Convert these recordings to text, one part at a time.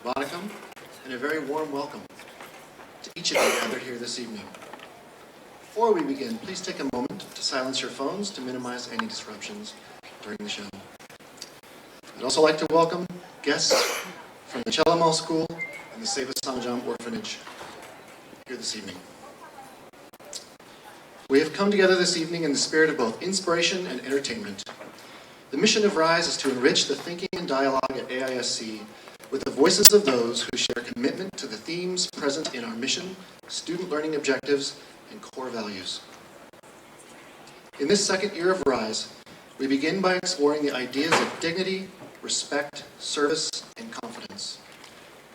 Vanakkam, and a very warm welcome to each of you gathered here this evening. Before we begin, please take a moment to silence your phones to minimize any disruptions during the show. I'd also like to welcome guests from the Chennai School and the Seva Sanjam Orphanage here this evening. We have come together this evening in the spirit of both inspiration and entertainment. The mission of RISE is to enrich the thinking and dialogue at AISC with the voices of those who share commitment to the themes present in our mission, student learning objectives, and core values. In this second year of RISE, we begin by exploring the ideas of dignity, respect, service, and confidence.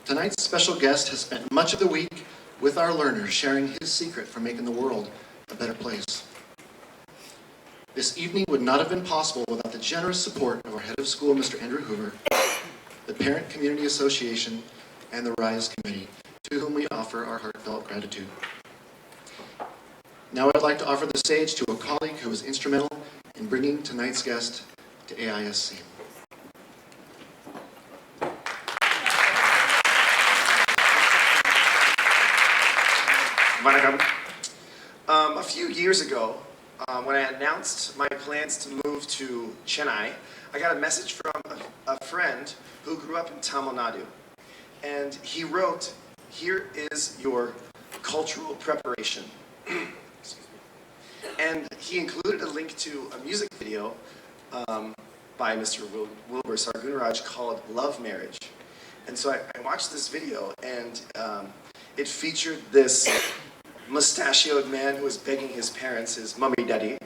Tonight's special guest has spent much of the week with our learners, sharing his secret for making the world a better place. This evening would not have been possible without the generous support of our head of school, Mr. Andrew Hoover, the Parent Community Association, and the RISE Committee, to whom we offer our heartfelt gratitude. Now I'd like to offer the stage to a colleague who was instrumental in bringing tonight's guest to AISC. Vanakkam. A few years ago, when I announced my plans to move to Chennai, I got a message from a friend who grew up in Tamil Nadu. And he wrote, "Here is your cultural preparation." And he included a link to a music video by Mr. Wilbur Sargunaraj called "Love Marriage." And so I watched this video, and it featured this mustachioed man who was begging his parents, his mummy daddy,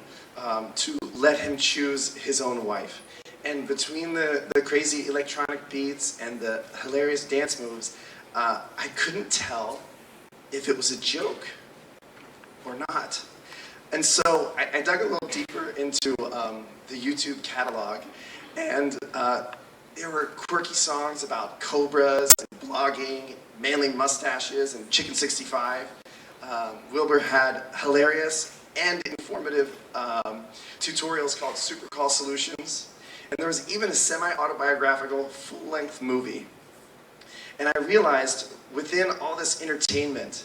to let him choose his own wife. And between the crazy electronic beats and the hilarious dance moves, I couldn't tell if it was a joke or not. And so I dug a little deeper into the YouTube catalog, and there were quirky songs about cobras and blogging, manly mustaches, and Chicken 65. Wilbur had hilarious and informative tutorials called Super Call Solutions. And there was even a semi-autobiographical full-length movie. And I realized within all this entertainment,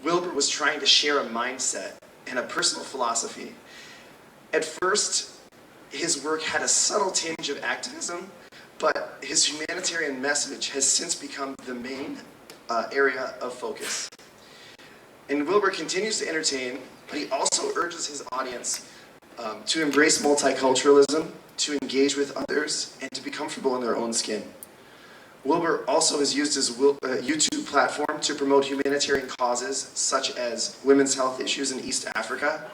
Wilbur was trying to share a mindset and a personal philosophy. At first, his work had a subtle tinge of activism, but his humanitarian message has since become the main area of focus. And Wilbur continues to entertain, but he also urges his audience to embrace multiculturalism, to engage with others, and to be comfortable in their own skin. Wilbur also has used his YouTube platform to promote humanitarian causes such as women's health issues in East Africa,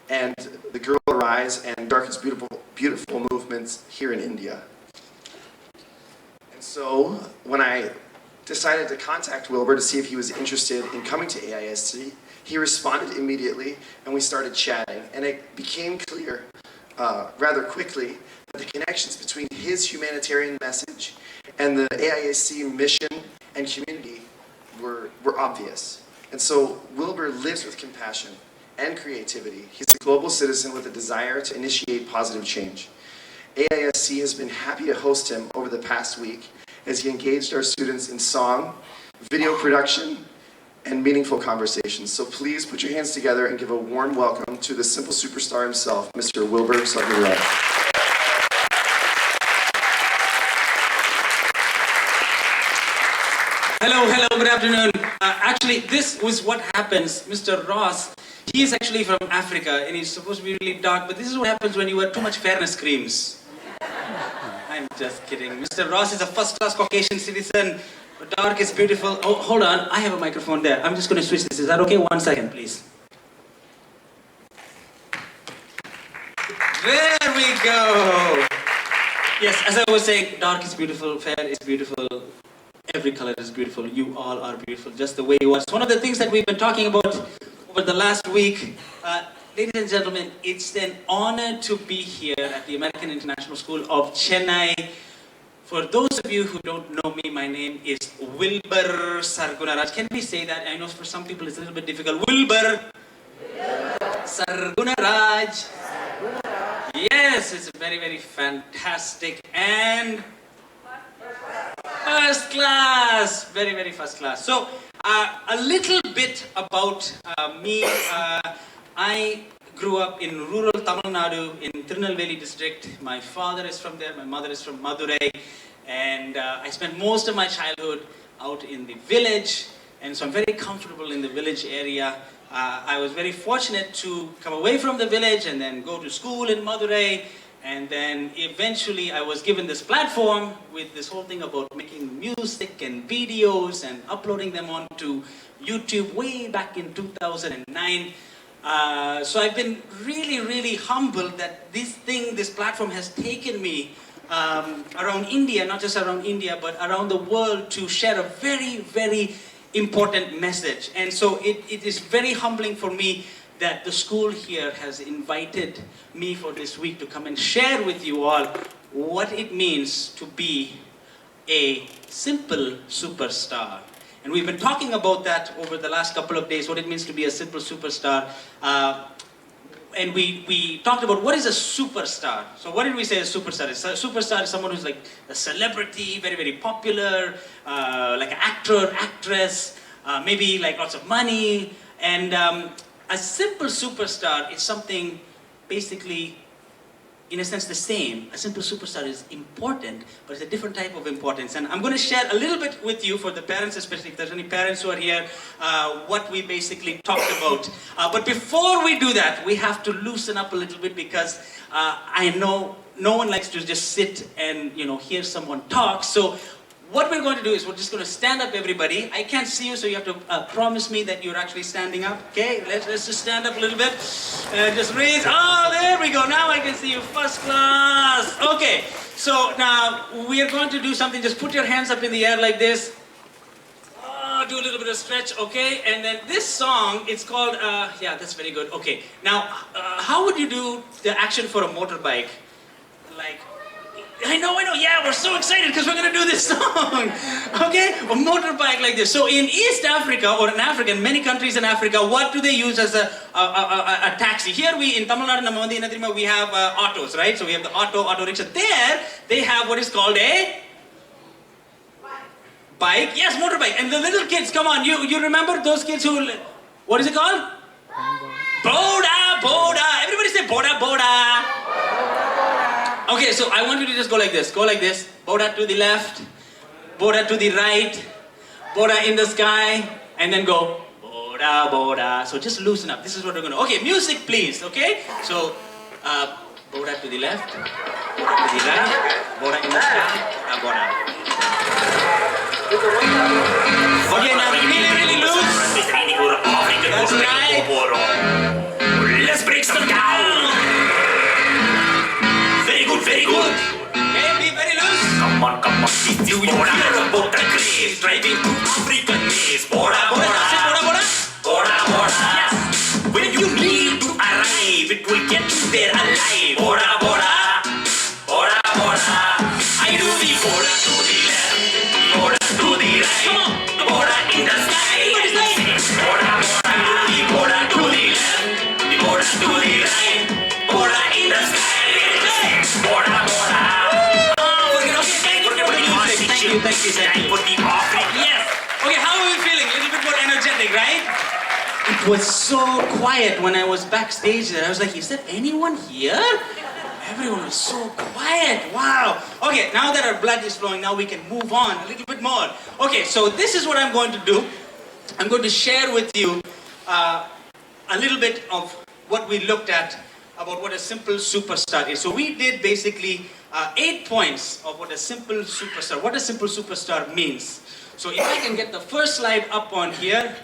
and the Girl Rise and Dark is Beautiful movements here in India. And so when I decided to contact Wilbur to see if he was interested in coming to AISC, he responded immediately, and we started chatting. And it became clear rather quickly that the connections between his humanitarian message and the AISC mission and community were obvious. And so Wilbur lives with compassion and creativity. He's a global citizen with a desire to initiate positive change. AISC has been happy to host him over the past week as he engaged our students in song, video production, and meaningful conversations. So please put your hands together and give a warm welcome to the simple superstar himself, Mr. Wilbur Sargunaraj. Hello, good afternoon. Actually, this was what happens. Mr. Ross, he is actually from Africa, and he's supposed to be really dark, but this is what happens when you wear too much fairness creams. I'm just kidding. Mr. Ross is a first-class Caucasian citizen. Dark is beautiful. Oh, hold on. I have a microphone there. I'm just going to switch this. Is that okay? 1 second, please. There we go. Yes, as I was saying, dark is beautiful, fair is beautiful. Every color is beautiful. You all are beautiful, just the way you are. It's one of the things that we've been talking about over the last week. Ladies and gentlemen, it's an honor to be here at the American International School of Chennai. For those of you who don't know me, my name is Wilbur Sargunaraj. Can we say that? I know for some people it's a little bit difficult. Wilbur Sargunaraj. Yes, it's very fantastic and first class. class, very, very first class. So, a little bit about me. I grew up in rural Tamil Nadu in Tirunelveli district. My father is from there, my mother is from Madurai, and I spent most of my childhood out in the village, and so I'm very comfortable in the village area. I was very fortunate to come away from the village and then go to school in Madurai, and then eventually I was given this platform with this whole thing about making music and videos and uploading them onto YouTube way back in 2009. So I've been really, really humbled that this platform has taken me around India, not just around India, but around the world to share a very, very important message. And so it is very humbling for me that the school here has invited me for this week to come and share with you all what it means to be a simple superstar. And we've been talking about that over the last couple of days, what it means to be a simple superstar. And we talked about what is a superstar. So what did we say a superstar is? A superstar is someone who's like a celebrity, very, very popular, like an actor, actress, maybe like lots of money. And a simple superstar is something basically, in a sense, the same. A simple superstar is important, but it's a different type of importance. And I'm going to share a little bit with you, for the parents especially, if there's any parents who are here, what we basically talked about. But before we do that, we have to loosen up a little bit, because I know no one likes to just sit and hear someone talk. So what we're going to do is we're just going to stand up, everybody. I can't see you, so you have to promise me that you're actually standing up. Okay, let's just stand up a little bit. Just raise. Oh, there we go. Now I can see you. First class. Okay, so now we are going to do something. Just put your hands up in the air like this. Oh, do a little bit of stretch. Okay, and then this song, it's called, yeah, that's very good. Okay, now, how would you do the action for a motorbike? Like, I know, yeah, we're so excited because we're going to do this song, okay? A motorbike like this. So in East Africa, or in Africa, in many countries in Africa, what do they use as a taxi? Here in Tamil Nadu, we have autos, right? So we have the auto rickshaw. There, they have what is called a bike. Yes, motorbike. And the little kids, come on, you remember those kids who, what is it called? Boda. Everybody say boda. Okay, so I want you to just go like this. Go like this. Boda to the left. Boda to the right. Boda in the sky. And then go Boda. So just loosen up. This is what we're going to do. Okay, music please. Okay? So, Boda to the left. Boda to the right. Boda in the sky. Boda. Okay, now really loose. That's right. Let's break some down. Very good. Okay, be very loose. Come on. If you hear about the craze driving to African maze, Boda. Yes. When you need to arrive, it will get you there alive. Boda. I do the Boda to the left, Boda to the right. Come on. Boda in the sky. Boda. The Boda to the left, the Boda to the right. Boda in the sky. Boda. Thank you, sir. Yes. Okay, how are we feeling? A little bit more energetic, right? It was so quiet when I was backstage there. I was like, is there anyone here? Everyone was so quiet. Wow. Okay, now that our blood is flowing, now we can move on a little bit more. Okay, so this is what I'm going to do. I'm going to share with you a little bit of what we looked at about what a simple superstar is. So we did basically 8 points of what a simple superstar means. So if I can get the first slide up on here,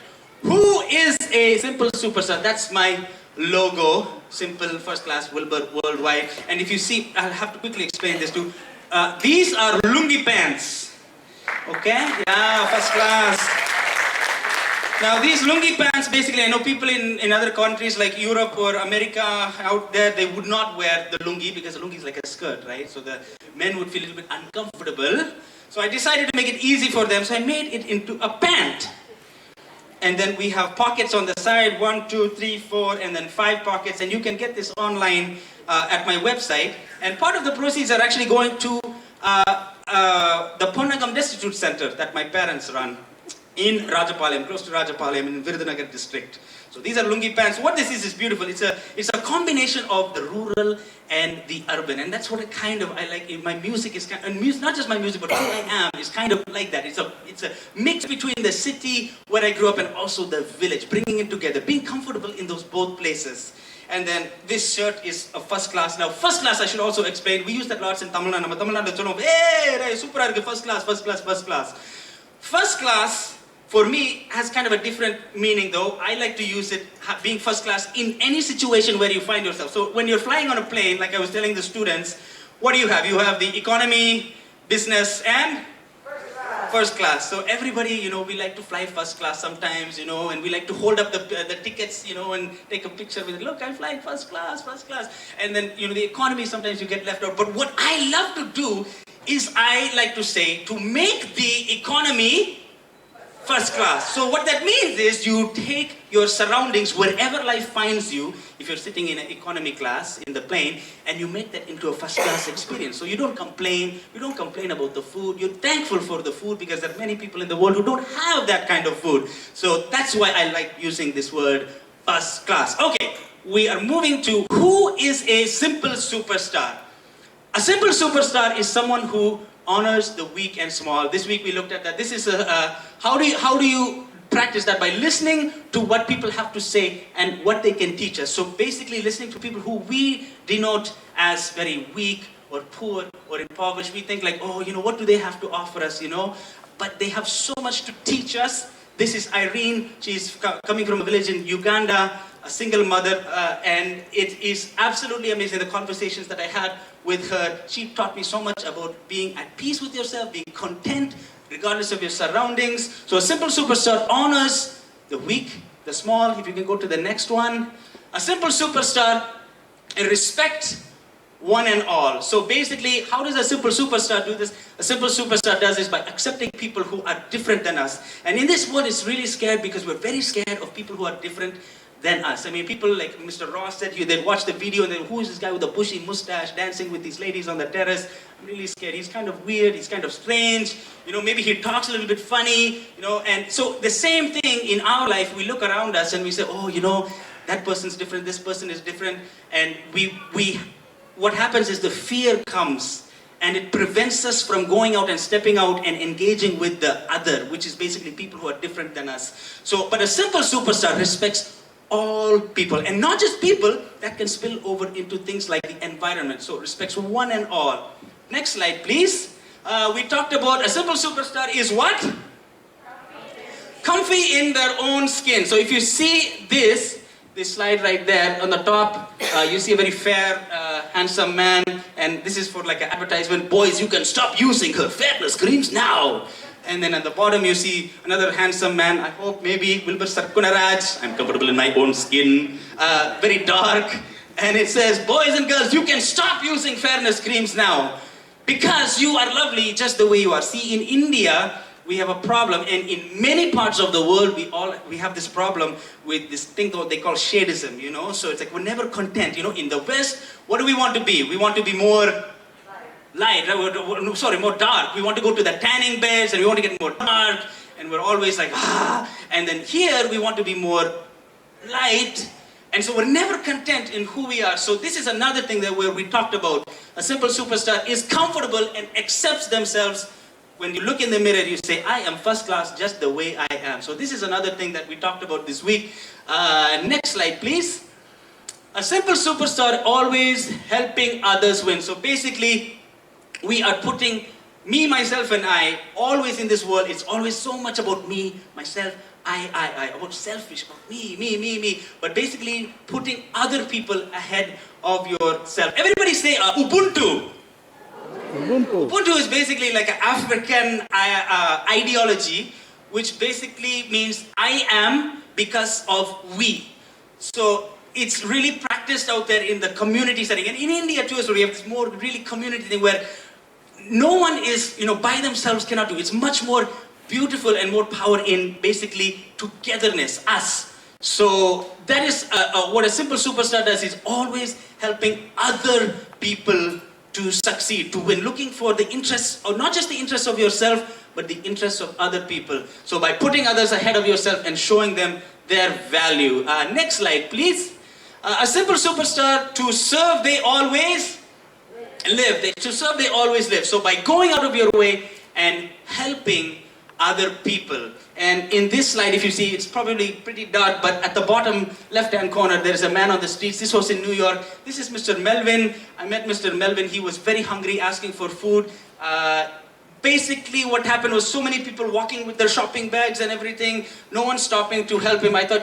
who is a simple superstar? That's my logo, simple first class Wilbur worldwide. And if you see, I'll have to quickly explain this too. These are lungi pants. Okay? Yeah, first class. Now these lungi pants, basically, I know people in other countries like Europe or America out there, they would not wear the lungi because the lungi is like a skirt, right? So the men would feel a little bit uncomfortable. So I decided to make it easy for them. So I made it into a pant. And then we have pockets on the side, 1, 2, 3, 4, and then 5 pockets. And you can get this online at my website. And part of the proceeds are actually going to the Ponnagam Destitute Center that my parents run in Rajapalayam, close to Rajapalayam in Virudhunagar district. So these are lungi pants. What this is beautiful. It's a combination of the rural and the urban, and that's what I like. My music is kind of, not just my music, but who I am is kind of like that. It's a mix between the city where I grew up and also the village, bringing it together, being comfortable in those both places. And then this shirt is a first class. Now first class I should also explain. We use that lots in Tamil Nadu. Tamil Nadu, hey, super first class, first class, first class. First class for me has kind of a different meaning though. I like to use it being first class in any situation where you find yourself. So when you're flying on a plane, like I was telling the students, what do you have? You have the economy, business, and first class. So everybody, we like to fly first class sometimes, and we like to hold up the tickets, and take a picture with it. Look, I'm flying first class, first class. And then, the economy, sometimes you get left out. But what I love to do is I like to say, to make the economy first class. So what that means is you take your surroundings wherever life finds you, if you're sitting in an economy class in the plane, and you make that into a first class experience. So you don't complain about the food, you're thankful for the food because there are many people in the world who don't have that kind of food. So that's why I like using this word first class. Okay, we are moving to who is a simple superstar. A simple superstar is someone who honors the weak and small. This week we looked at that. This is how do you practice that? By listening to what people have to say and what they can teach us. So basically listening to people who we denote as very weak or poor or impoverished. We think like, oh, what do they have to offer us, But they have so much to teach us. This is Irene. She's coming from a village in Uganda, a single mother, and it is absolutely amazing, the conversations that I had with her. She taught me so much about being at peace with yourself, being content, regardless of your surroundings. So a simple superstar honors the weak, the small. If you can go to the next one. A simple superstar respects one and all. So basically, how does a simple superstar do this? A simple superstar does this by accepting people who are different than us. And in this world, it's really scared because we're very scared of people who are different than us. I mean, people like Mr. Ross said, they'd watch the video and then, who is this guy with a bushy mustache dancing with these ladies on the terrace? I'm really scared. He's kind of weird. He's kind of strange. Maybe he talks a little bit funny, And so the same thing in our life, we look around us and we say, oh, that person's different. This person is different. And what happens is the fear comes and it prevents us from going out and stepping out and engaging with the other, which is basically people who are different than us. So, but a simple superstar respects all people, and not just people, that can spill over into things like the environment. So respects one and all. Next slide, please. We talked about a simple superstar is what? Comfy in their own skin. So if you see this slide right there on the top, you see a very fair, handsome man, and this is for like an advertisement. Boys, you can stop using her fairness creams now. And then at the bottom you see another handsome man, I hope maybe Wilbur Sargunaraj. I'm comfortable in my own skin, very dark. And it says, boys and girls, you can stop using fairness creams now because you are lovely just the way you are. See, in India, we have a problem, and in many parts of the world, we have this problem with this thing that they call shadism, So it's like we're never content, In the West, what do we want to be? We want to be more light, more dark. We want to go to the tanning beds and we want to get more dark, and we're always like, And then here we want to be more light, and so we're never content in who we are. So this is another thing where we talked about. A simple superstar is comfortable and accepts themselves. When you look in the mirror, you say, I am first class just the way I am. So this is another thing that we talked about this week. Next slide, please. A simple superstar always helping others win. So basically, we are putting me, myself, and I always in this world. It's always so much about me, myself, I, about selfish, about me. But basically, putting other people ahead of yourself. Everybody say Ubuntu. Ubuntu is basically like an African ideology, which basically means I am because of we. So it's really practiced out there in the community setting. And in India too, so we have this more really community thing where no one is, by themselves cannot do. It's much more beautiful and more power in basically togetherness, us. So that is what a simple superstar does, is always helping other people to succeed, to win, looking for the interests, or not just the interests of yourself, but the interests of other people. So by putting others ahead of yourself and showing them their value. Next slide, please. A simple superstar: to serve they always live. To serve they always live. So by going out of your way and helping other people. And in this slide, if you see, it's probably pretty dark, but at the bottom left-hand corner, there's a man on the streets. This was in New York. This is Mr. Melvin. I met Mr. Melvin. He was very hungry, asking for food. Basically, what happened was so many people walking with their shopping bags and everything, no one stopping to help him. I thought,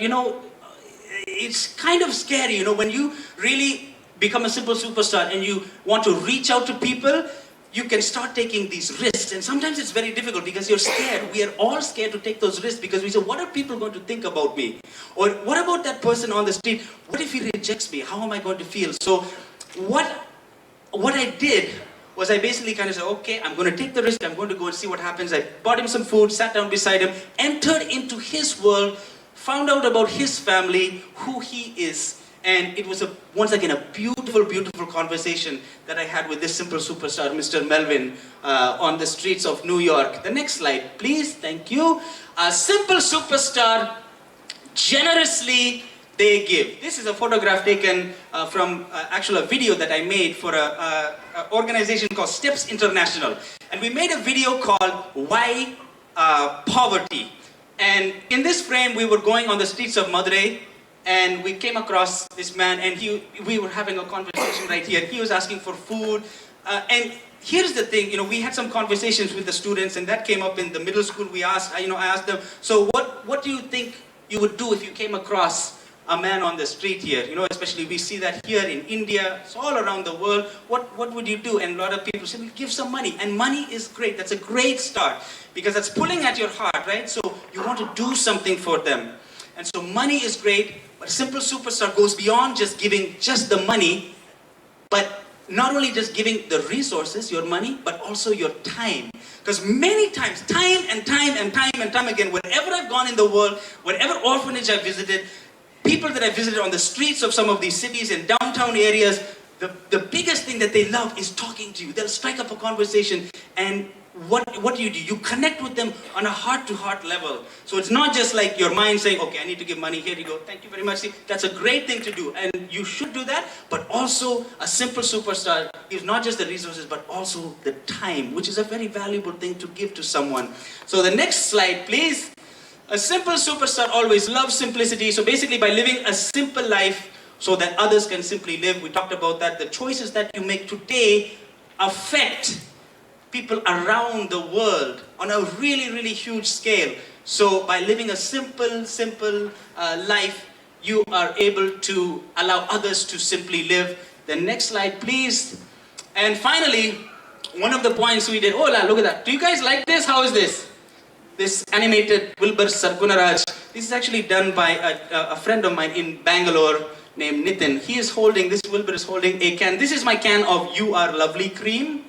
it's kind of scary, when you really become a simple superstar and you want to reach out to people, you can start taking these risks. And sometimes it's very difficult because you're scared. We are all scared to take those risks because we say, what are people going to think about me? Or what about that person on the street? What if he rejects me? How am I going to feel? So what I did was I basically kind of said, okay, I'm going to take the risk. I'm going to go and see what happens. I bought him some food, sat down beside him, entered into his world, found out about his family, who he is. And it was, once again, a beautiful, beautiful conversation that I had with this simple superstar, Mr. Melvin, on the streets of New York. The next slide, please. Thank you. A simple superstar, generously they give. This is a photograph taken from actually a video that I made for an organization called Steps International. And we made a video called Why Poverty. And in this frame, we were going on the streets of Madurai, and we came across this man, and we were having a conversation right here. He was asking for food. And here's the thing, we had some conversations with the students, and that came up in the middle school. I asked them, so what do you think you would do if you came across a man on the street here? Especially we see that here in India, it's all around the world. What would you do? And a lot of people say, well, give some money. And money is great. That's a great start because that's pulling at your heart, right? So you want to do something for them. And so money is great, but a simple superstar goes beyond just giving just the money, but not only just giving the resources, your money, but also your time. Because many times, time and time again, wherever I've gone in the world, whatever orphanage I've visited, people that I visited on the streets of some of these cities and downtown areas, the biggest thing that they love is talking to you. They'll strike up a conversation, and what do? You connect with them on a heart-to-heart level. So it's not just like your mind saying, okay, I need to give money, here you go, thank you very much. See, that's a great thing to do, and you should do that, but also a simple superstar gives not just the resources, but also the time, which is a very valuable thing to give to someone. So the next slide, please. A simple superstar always loves simplicity. So basically by living a simple life so that others can simply live, we talked about that, the choices that you make today affect people around the world on a really, really huge scale. So by living a simple life, you are able to allow others to simply live. The next slide, please. And finally, one of the points we did, oh, look at that. Do you guys like this? How is this? This animated Wilbur Sargunaraj. This is actually done by a friend of mine in Bangalore named Nitin. Wilbur is holding a can. This is my can of You Are Lovely cream.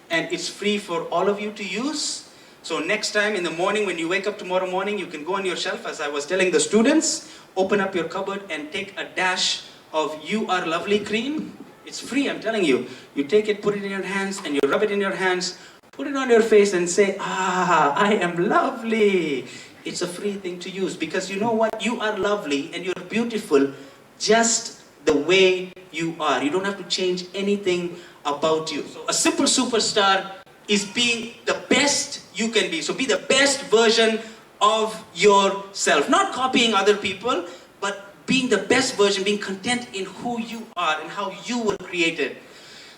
And it's free for all of you to use. So next time in the morning, when you wake up tomorrow morning, you can go on your shelf, as I was telling the students, open up your cupboard and take a dash of You Are Lovely cream. It's free, I'm telling you. You take it, put it in your hands, and you rub it in your hands, put it on your face and say, I am lovely. It's a free thing to use because you know what? You are lovely and you're beautiful just the way you are. You don't have to change anything about you. So a simple superstar is being the best you can be. So be the best version of yourself. Not copying other people, but being the best version, being content in who you are and how you were created.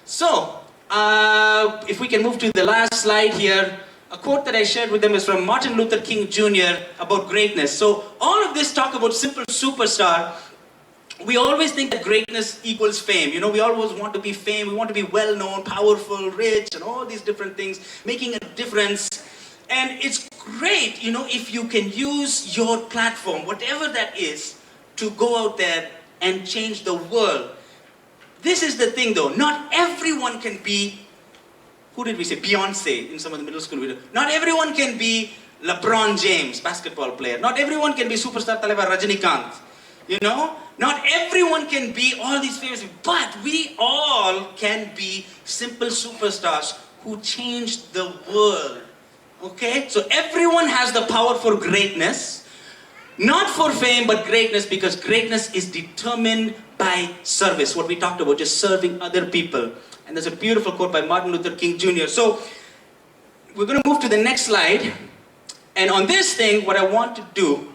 So, if we can move to the last slide here, a quote that I shared with them is from Martin Luther King Jr. about greatness. So all of this talk about simple superstar, we always think that greatness equals fame. We always want to be fame. We want to be well-known, powerful, rich, and all these different things, making a difference. And it's great, if you can use your platform, whatever that is, to go out there and change the world. This is the thing though, not everyone can be, who did we say, Beyonce in some of the middle school videos. Not everyone can be LeBron James, basketball player. Not everyone can be superstar Talaivar Rajinikanth. You know, not everyone can be all these famous, but we all can be simple superstars who changed the world. Okay? So everyone has the power for greatness. Not for fame, but greatness, because greatness is determined by service. What we talked about, just serving other people. And there's a beautiful quote by Martin Luther King Jr. So, we're going to move to the next slide. And on this thing, what I want to do,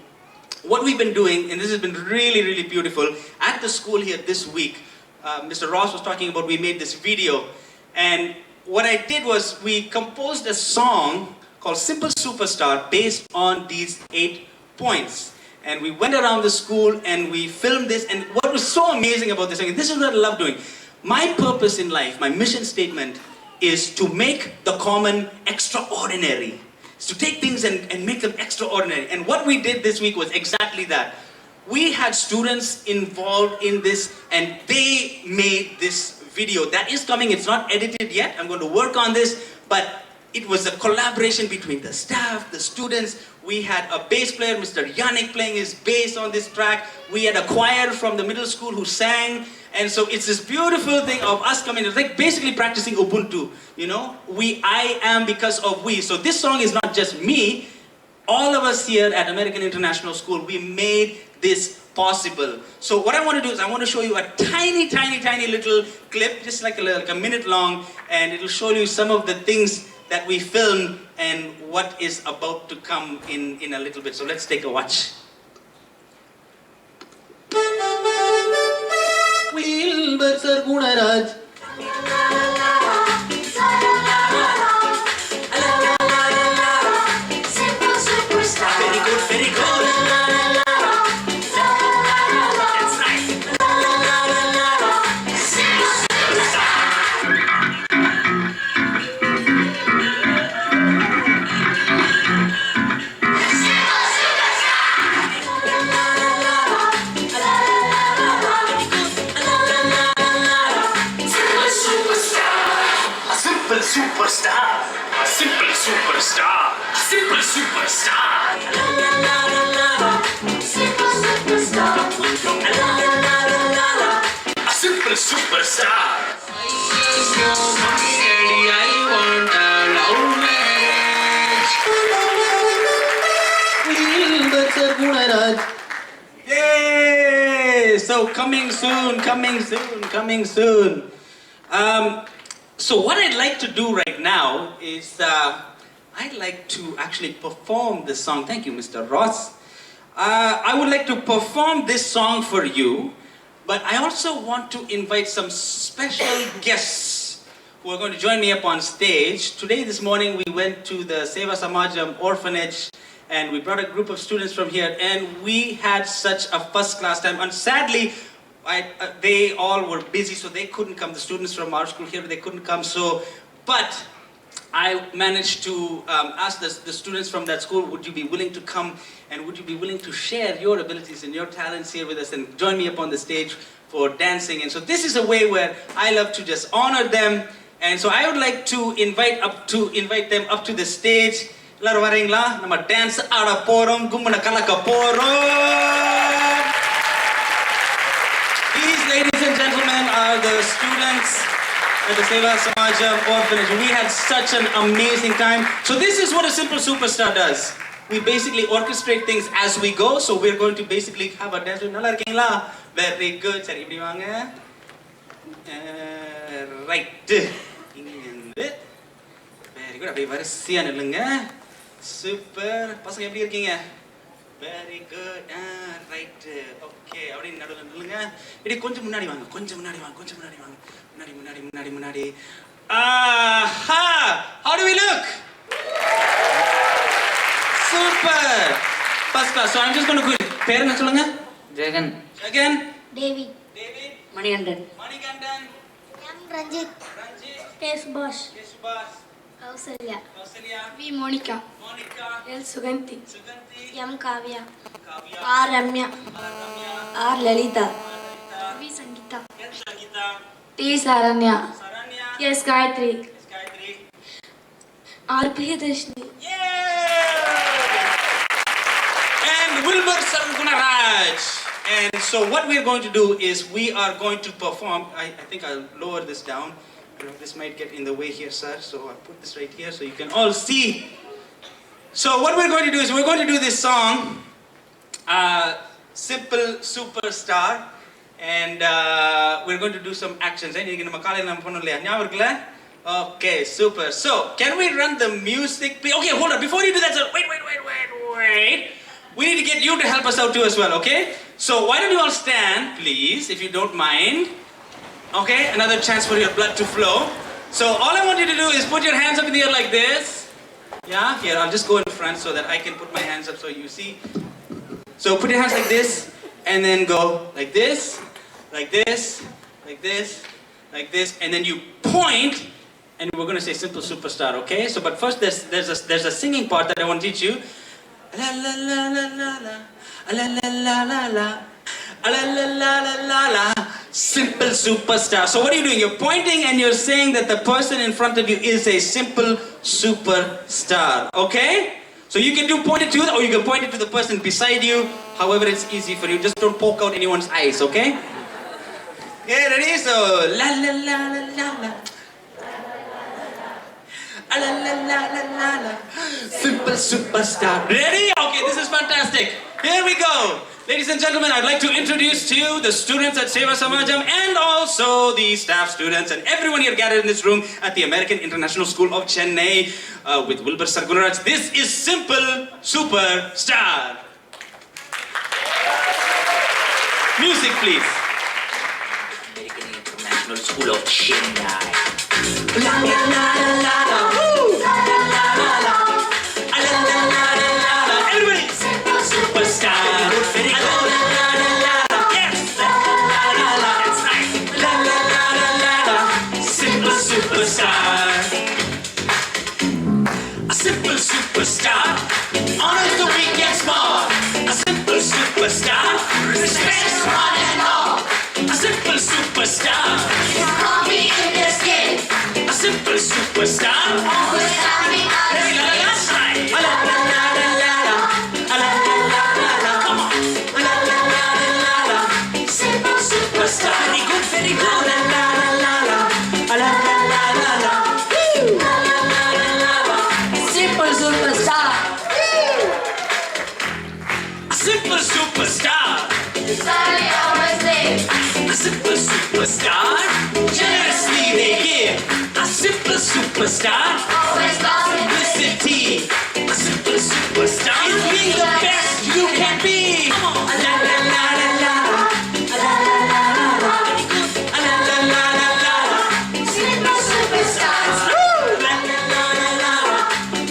what we've been doing, and this has been really, really beautiful, at the school here this week, Mr. Ross was talking about, we made this video. And what I did was, we composed a song called Simple Superstar based on these 8 points. And we went around the school and we filmed this, and what was so amazing about this, and this is what I love doing. My purpose in life, my mission statement, is to make the common extraordinary. It's to take things and make them extraordinary. And what we did this week was exactly that. We had students involved in this, and they made this video. That is coming, it's not edited yet. I'm going to work on this, but it was a collaboration between the staff, the students. We had a bass player, Mr. Yannick, playing his bass on this track. We had a choir from the middle school who sang. And so it's this beautiful thing of us coming, it's like basically practicing Ubuntu. You know, I am because of we. So this song is not just me. All of us here at American International School, we made this possible. So what I want to do is I want to show you a tiny, tiny, tiny little clip, just like a minute long, and it'll show you some of the things that we filmed and what is about to come in a little bit. So let's take a watch. Wilbur Sargunaraj. Very good, very good. That's nice. Superstar, a simple superstar, a simple superstar. Simple superstar, a simple superstar. I want a love match. Yay! So coming soon, coming soon, coming soon. So what I'd like to do right now is, I'd like to actually perform this song. Thank you, Mr. Ross. I would like to perform this song for you, but I also want to invite some special guests who are going to join me up on stage. Today, this morning, we went to the Seva Samajam orphanage, and we brought a group of students from here, and we had such a first-class time. And sadly, they all were busy, so they couldn't come. The students from our school here, they couldn't come. But I managed to ask the students from that school, would you be willing to come, and would you be willing to share your abilities and your talents here with us and join me up on the stage for dancing? And so this is a way where I love to just honor them. And so I would like to invite them up to the stage. எல்லாரும் வரீங்களா? நம்ம dance ஆட போறோம், கும்மன கலக்க போறோம். These, ladies and gentlemen, are the students at the Seva Samajam orphanage. We had such an amazing time. So this is what a simple superstar does. We basically orchestrate things as we go. So we're going to basically have a dance. நல்லா இருக்கீங்களா? Very good. சரி, இப்படி வாங்க. Right. Very good. அப்படியே வரிசையா நில்லுங்க. Super. பசங்க எப்படி இருக்கீங்க? Very good. Right. Okay. அப்படியே நடுவுல நில்லுங்க. இப்படி கொஞ்சம் முன்னாடி வாங்க. கொஞ்சம் முன்னாடி வாங்க. கொஞ்சம் முன்னாடி வாங்க. முன்னாடி. Aha! How do we look? Super. First class. So I'm just going to go. பேர் என்ன சொல்லுங்க? Jagan. David. Manikandan. M. Ranjit. S. Bosch. Kausalya. V. Monica. L. Suganti. M. Kavya. R. Ramya. R. Lalita. V. Sangeeta. T. Saranya. S. Gayatri. R. Priyadashni. And Wilbur Sargunaraj. And so what we're going to do is we are going to perform. I think I'll lower this down. This might get in the way here, sir. So I'll put this right here so you can all see. So what we're going to do is we're going to do this song, Simple Superstar. And we're going to do some actions. Okay, super. So, can we run the music, please? Okay, hold on. Before you do that, sir, wait. We need to get you to help us out too as well, okay? So, why don't you all stand, please, if you don't mind. Okay, another chance for your blood to flow. So, all I want you to do is put your hands up in the air like this. Yeah, here, I'll just go in front so that I can put my hands up so you see. So, put your hands like this, and then go like this, like this, like this, like this, and then you point. And we're going to say Simple Superstar, okay? So, but first there's a singing part that I want to teach you. La la la la la la la la la la la la la. Simple Superstar. So what are you doing? You're pointing and you're saying that the person in front of you is a simple superstar, okay? So you can do point it to or you can point it to the person beside you. However, it's easy for you. Just don't poke out anyone's eyes, okay? Okay, ready? So la la la la la la. La la la la la la. Simple Superstar. Ready? Okay, this is fantastic. Here we go. Ladies and gentlemen, I'd like to introduce to you the students at Seva Samajam and also the staff students and everyone here gathered in this room at the American International School of Chennai with Wilbur Sargunaraj. This is Simple Superstar. Music, please. American International School of Chennai. La la la la la la. Woo! La la la la la. La la la la la la. Everybody. Simple Superstar. Very good. La la la la la. Yes. La la la la la. That's nice. La la la la la. Simple Superstar. A simple superstar honors the weak and small. A simple superstar respects one and all. A simple superstar is coffee in their skin. A simple superstar always happy out of skin. That's right. La la la la la la. La la la la la. Come on. La la la la la. Simple superstar. Very good, very good. La la la la la. La la la la la. La la la la la. Simple superstar. A simple superstar. Sorry, always late. A simple superstar, generously they give. A simple superstar, always lost simplicity. A simple superstar is being the best you can be. Come on. La la la la la. La la la la la. La la la la la. Simple superstars. La la la la la.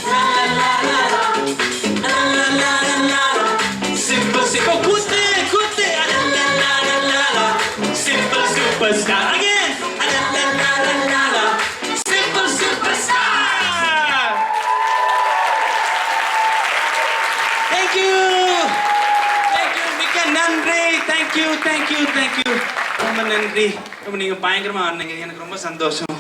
La la la la la. La la la la la. Simple, simple, good day. Superstar again. La la la la la la. Simple Superstar. Thank you. Thank you, Mika Nandri. Thank you. ரொம்ப நன்றி. ரொம்ப நீங்க பயங்கரமா ஆடுனீங்க. எனக்கு ரொம்ப சந்தோஷம்.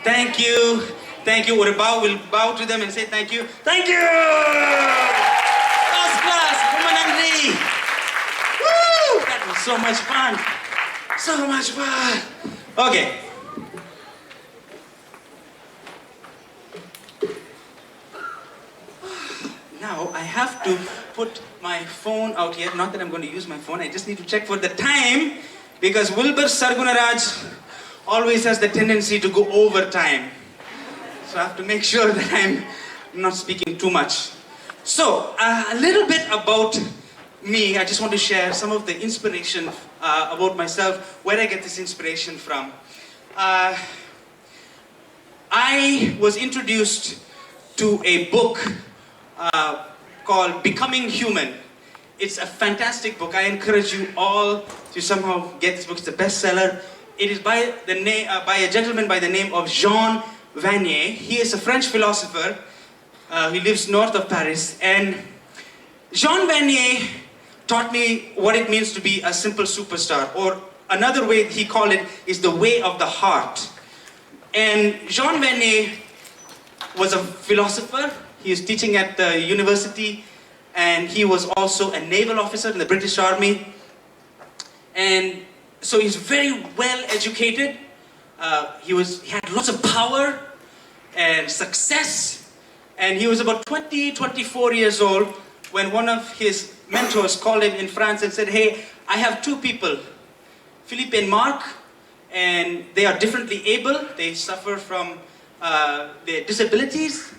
Thank you. ஒரு bow will bow to them and say thank you. Thank you. First class. ரொம்ப நன்றி. Woo! That was so much fun. So much fun. Okay. Now I have to put my phone out here. Not that I'm going to use my phone. I just need to check for the time because Wilbur Sargunaraj always has the tendency to go over time. So I have to make sure that I'm not speaking too much. So a little bit about me. I just want to share some of the inspiration about myself, where I get this inspiration from. I was introduced to a book called Becoming Human. It's a fantastic book. I encourage you all to somehow get this book. It's a bestseller. It is by a gentleman by the name of Jean Vanier. He is a French philosopher. He lives north of Paris. And Jean Vanier taught me what it means to be a simple superstar, or another way he called it is the way of the heart. And Jean Vanier was a philosopher. He was teaching at the university, and he was also a naval officer in the British Army. And so he's very well educated. He had lots of power and success. And he was about 24 years old when one of his mentors called him in France and said, hey, I have two people, Philippe and Marc, and they are differently able. They suffer from their disabilities.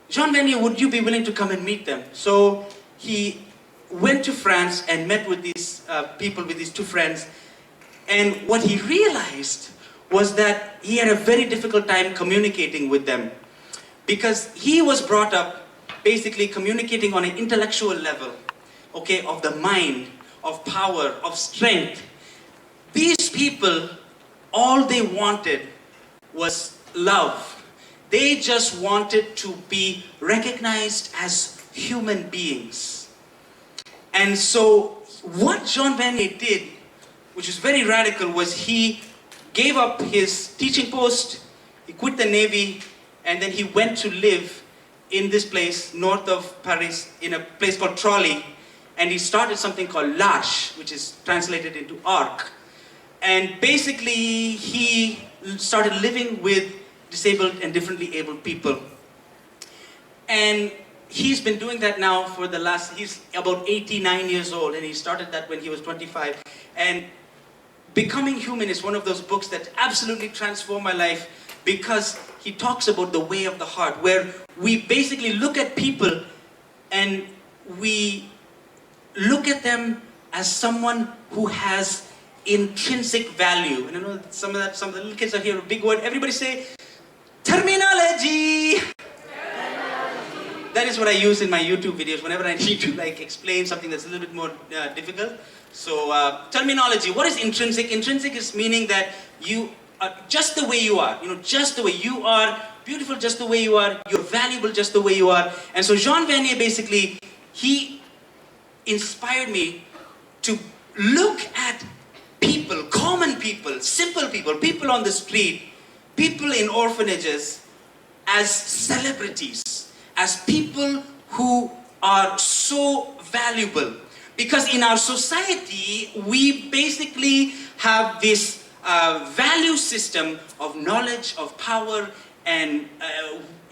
Jean Vanier, would you be willing to come and meet them? So he went to France and met with these people, with these two friends. And what he realized was that he had a very difficult time communicating with them, because he was brought up basically communicating on an intellectual level, okay, of the mind, of power, of strength. These people, all they wanted was love. They just wanted to be recognized as human beings. And so what Jean Vanier did, which was very radical, was he gave up his teaching post, he quit the Navy, and then he went to live in this place north of Paris, in a place called Trolley, and he started something called L'Arche, which is translated into Ark. And basically he started living with disabled and differently abled people. And he's been doing that now for he's about 89 years old, and he started that when he was 25. And Becoming Human is one of those books that absolutely transformed my life, because he talks about the way of the heart, where we basically look at people and we look at them as someone who has intrinsic value. And I know some of the little kids are here, a big word. Everybody say, terminology. That is what I use in my YouTube videos whenever I need to explain something that's a little bit more difficult. So terminology. What is intrinsic? Intrinsic is meaning that you are just the way you are. Just the way you are, beautiful just the way you are, you're valuable just the way you are. And so Jean Vanier basically, he inspired me to look at people, common people, simple people, people on the street, people in orphanages as celebrities, as people who are so valuable. Because in our society, we basically have this value system of knowledge, of power, and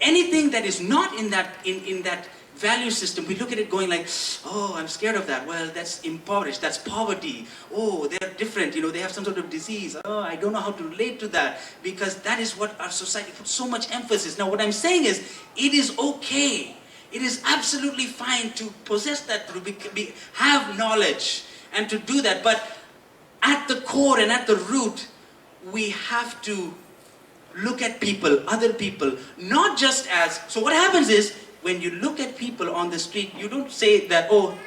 anything that is not in that value system, we look at it going like, oh, I'm scared of that. Well, that's impoverished, that's poverty. Oh, they're different, they have some sort of disease. Oh, I don't know how to relate to that, because that is what our society puts so much emphasis. Now, what I'm saying is, it is okay. It is absolutely fine to possess that, to have knowledge and to do that. But at the core and at the root, we have to look at people, other people, not just as... So what happens is, when you look at people on the street, you don't say that, oh,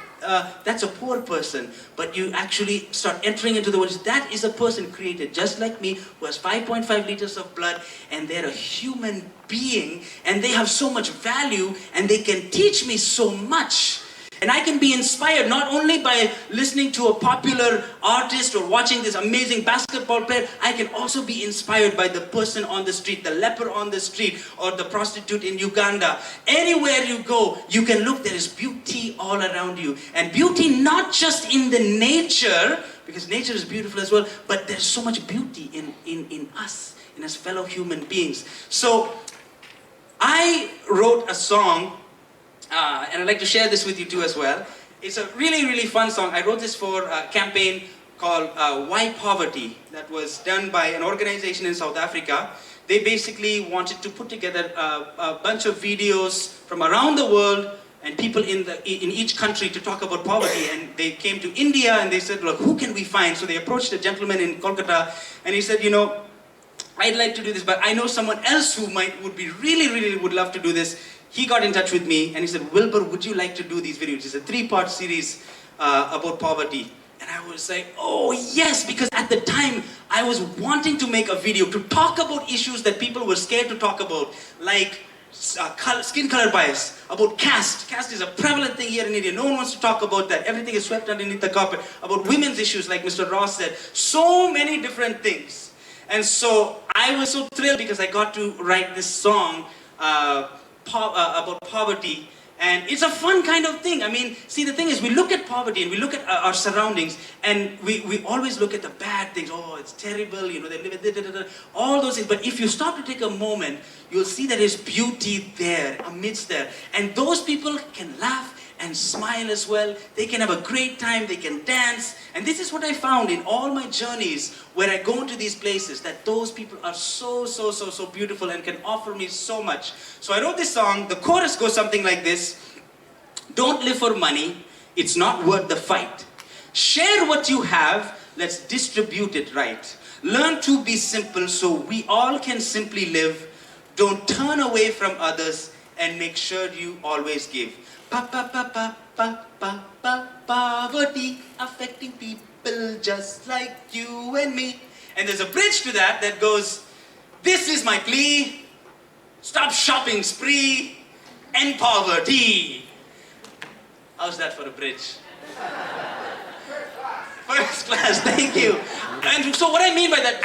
that's a poor person, but you actually start entering into the words. That is a person created just like me, who has 5.5 liters of blood, and they're a human being, and they have so much value, and they can teach me so much. And I can be inspired not only by listening to a popular artist or watching this amazing basketball player. I can also be inspired by the person on the street, the leper on the street, or the prostitute in Uganda. Anywhere you go, you can look, there is beauty all around you. And beauty not just in the nature, because nature is beautiful as well, but there's so much beauty in us, in us fellow human beings. So I wrote a song, and I'd like to share this with you too as well. It's a really, really fun song. I wrote this for a campaign called Why Poverty, that was done by an organization in South Africa. They basically wanted to put together a bunch of videos from around the world and people in each country to talk about poverty. And they came to India and they said, look, who can we find? So they approached a gentleman in Kolkata and he said, I'd like to do this, but I know someone else who would love to do this. He got in touch with me and he said, Wilbur, would you like to do these videos? It's a 3-part series about poverty. And I was like, oh yes, because at the time I was wanting to make a video to talk about issues that people were scared to talk about, like skin color bias, about caste. Caste is a prevalent thing here in India. No one wants to talk about that. Everything is swept underneath the carpet. About women's issues, like Mr. Ross said. So many different things. And so I was so thrilled because I got to write this song about poverty. And it's a fun kind of thing. I mean, see, the thing is, we look at poverty and we look at our surroundings, and we always look at the bad things. Oh, it's terrible, you know, they live in all those things. But if you stop to take a moment, you'll see that there's beauty there, amidst there. And those people can laugh and smile as well. They can have a great time, they can dance. And this is what I found in all my journeys where I go into these places, that those people are so beautiful and can offer me so much. So I wrote this song. The chorus goes something like this. Don't live for money, it's not worth the fight. Share what you have, let's distribute it right. Learn to be simple so we all can simply live. Don't turn away from others and make sure you always give. Poverty affecting people just like you and me. And there's a bridge to that that goes, this is my plea, stop shopping spree, end poverty. How's that for a bridge? First class, thank you. And so what I mean by that,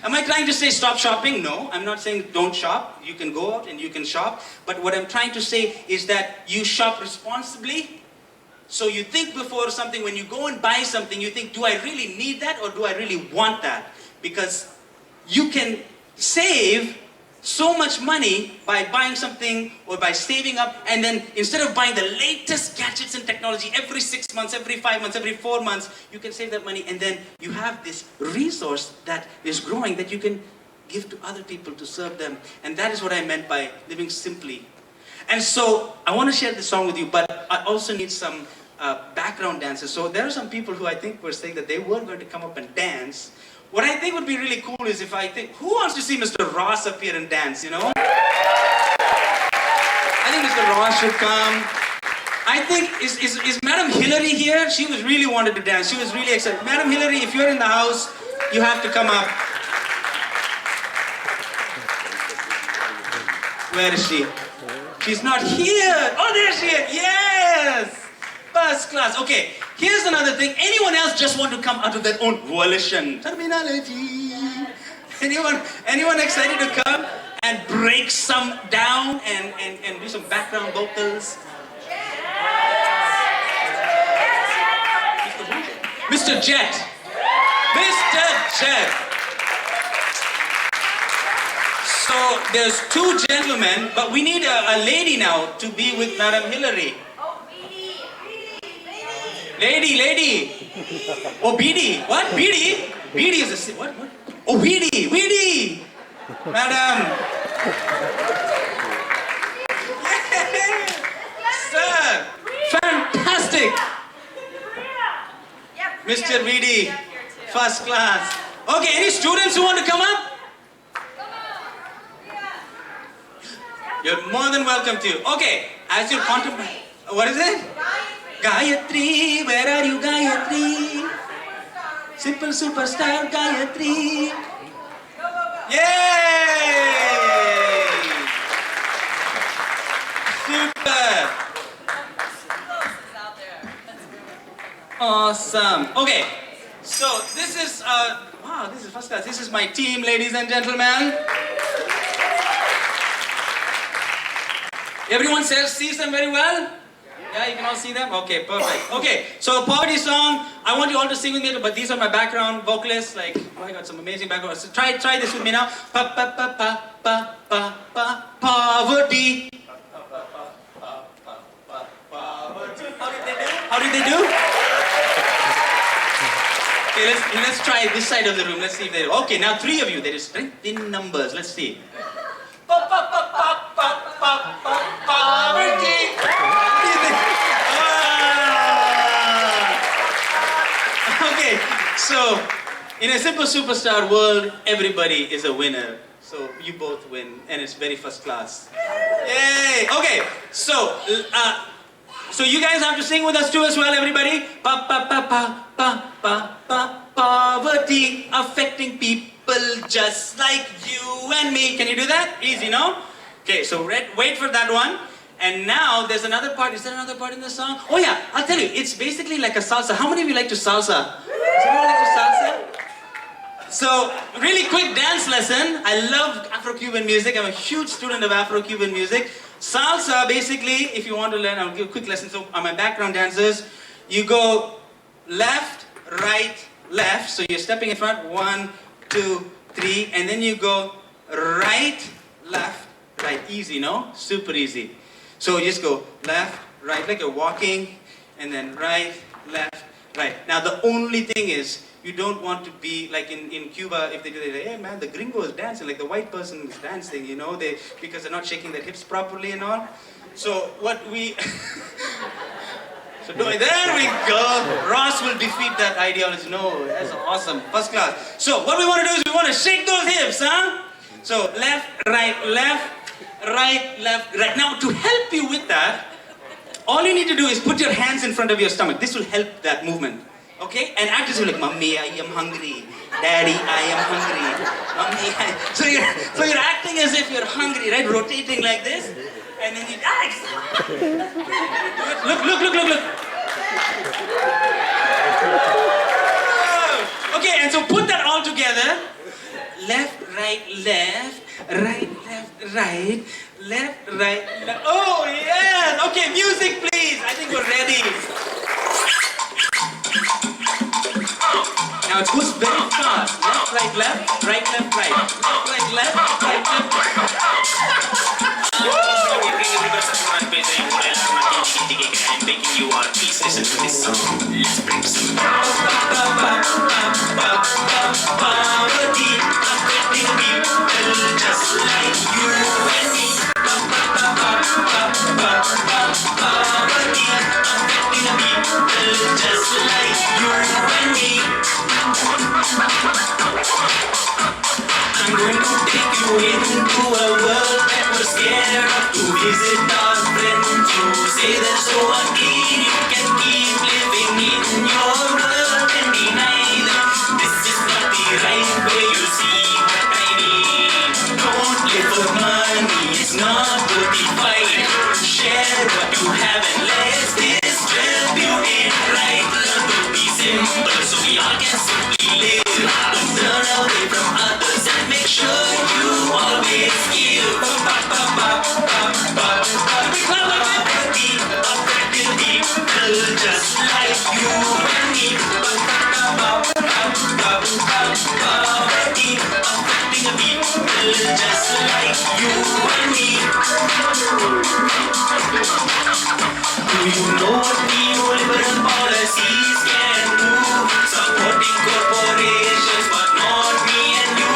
am I trying to say stop shopping? No, I'm not saying don't shop. You can go out and you can shop. But what I'm trying to say is that you shop responsibly. So you think before something, when you go and buy something, you think, do I really need that or do I really want that? Because you can save so much money by buying something or by saving up, and then instead of buying the latest gadgets and technology every 6 months, every 5 months, every 4 months, you can save that money, and then you have this resource that is growing that you can give to other people to serve them. And that is what I meant by living simply. And so I want to share this song with you, but I also need some background dancers. So there are some people who I think were saying that they were going to come up and dance. What I think would be really cool is if I think, who wants to see Mr. Ross appear and dance, you know? I think Mr. Ross should come. I think, is Madam Hillary here? She was really wanted to dance. She was really excited. Madam Hillary, if you're in the house, you have to come up. Where is she? She's not here. Oh, there she is. Yes! First class. Okay, here's another thing. Anyone else just want to come out of their own volition? Terminology. Anyone excited to come and break some down and do some background vocals? Mr. Jet. Mr. Jet. So there's two gentlemen, but we need a lady now to be with Madam Hillary. Lady. Oh, BD. What? BD? BD is a... What? Oh, Weedy. Madam. Sir. Fantastic. Mr. Weedy. First class. Okay, any students who want to come up? You're more than welcome to. Okay, as you contemplate... What is it? Gayatri, where are you, Gayatri? Simple superstar, Gayatri. Yay! Super. Awesome. Okay, so this is, wow, this is first class. This is my team, ladies and gentlemen. Everyone sees them very well? Yeah, you can all see them? Okay, perfect. Okay, so poverty song, I want you all to sing with me, but these are my background vocalists, like, oh, I got some amazing background. So try this with me now. Poverty. How did they do? Okay, let's try this side of the room. Let's see if they do. Okay, now three of you. There is strength in numbers. Let's see. Poverty. Okay, so in a simple superstar world, everybody is a winner. So you both win, and it's very first class. Yay! Okay, so you guys have to sing with us too as well, everybody. Poverty affecting people just like you and me. Can you do that? Easy, no? Okay, so wait for that one. And now there's another part. Is there another part in the song? Oh yeah, I'll tell you. It's basically like a salsa. How many of you like to salsa? Does anyone like to salsa? So, really quick dance lesson. I love Afro-Cuban music. I'm a huge student of Afro-Cuban music. Salsa, basically, if you want to learn, I'll give a quick lesson. So, my background dancers, you go left, right, left. So, you're stepping in front, 1, 2, 3, and then you go right, left, right. Easy, no? Super easy. So, you just go left, right, like you're walking, and then right, left, right. Now, the only thing is, you don't want to be like in Cuba, if they do, they say, hey man, the gringo is dancing, like the white person is dancing, you know, because they're not shaking their hips properly and all. So what we, there we go. Ross will defeat that ideology. No, that's awesome, first class. So what we want to do is we want to shake those hips, huh? So left, right, left, right. Now to help you with that, all you need to do is put your hands in front of your stomach. This will help that movement. Okay? And act as if like, Mommy, I am hungry. Daddy, I am hungry. Mommy, So you're acting as if you're hungry, right? Rotating like this. And then you look. Okay, and so put that all together. Left, right, left, right, left. Oh, yes! Okay, music, please. I think we're ready. Now it goes very fast. Left, right, left, right, left, right. Left, right, left, right, left. I'm begging you all, please listen to this song. Let's bring some poverty. Affecting people just like you and me. Poverty. Affecting people just like you and me. I'm going to take you into a world that was scared to visit our friends. You say they're so ugly, you can keep living in your world and deny them. This is not the right way, you see what I mean. Don't live for money, it's not worth the fight. Share what you have and let's distribute it right. Learn to be simple so we all can simply live. Don't turn away from others and make sure you always give. Affecting people just like you and me. Poverty, affecting people just like you and me. Do you know what neoliberal policies can do? Supporting corporations, but not me and you.